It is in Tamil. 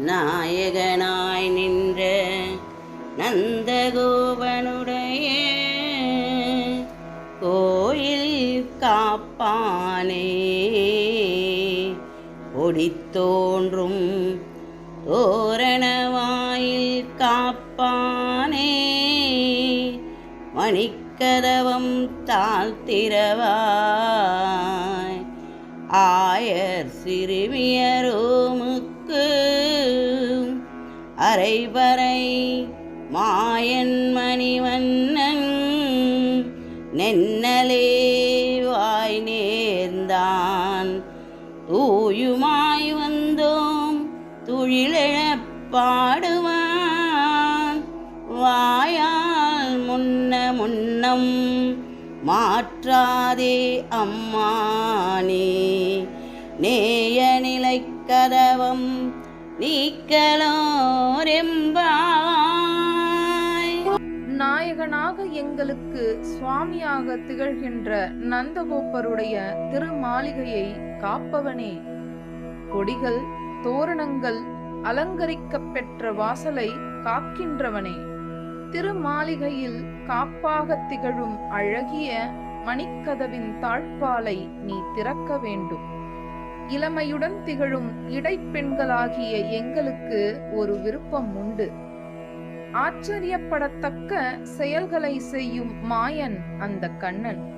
நாயகனாய் நின்ற நந்தகோபனுடைய கோயில் காப்பானே, ஒடித்தோன்றும் தோரணவாயில் காப்பானே, மணிக்கதவம் தாழ்த்திரவாய் ஆயர் சிறுமியரோமுக்கு அரைவரை மாயன் மணிவண்ணன் நென்னலே வாய் நேர்ந்தான். தூயுமாய் வந்தோம் துழிலெழப் பாடுவான், வாயால் முன்னம் மாற்றாதே அம்மானே, நேய நிலைக்கதவம் நீக்கலோரெம்பாய். நாயகனாக எங்களுக்கு சுவாமியாக திகழ்கின்ற நந்தகோபருடைய திருமாளிகையை காப்பவனே, கொடிகள் தோரணங்கள் அலங்கரிக்கப் பெற்ற வாசலை காக்கின்றவனே, திருமாளிகையில் காப்பாக திகழும் அழகிய மணிக்கதவின் தாழ்பாலை நீ திறக்க வேண்டும். இளமையுடன் திகழும் இடைப்பெண்களாகிய எங்களுக்கு ஒரு விருப்பம் உண்டு. ஆச்சரியப்படத்தக்க செயல்களை செய்யும் மாயன் அந்த கண்ணன்.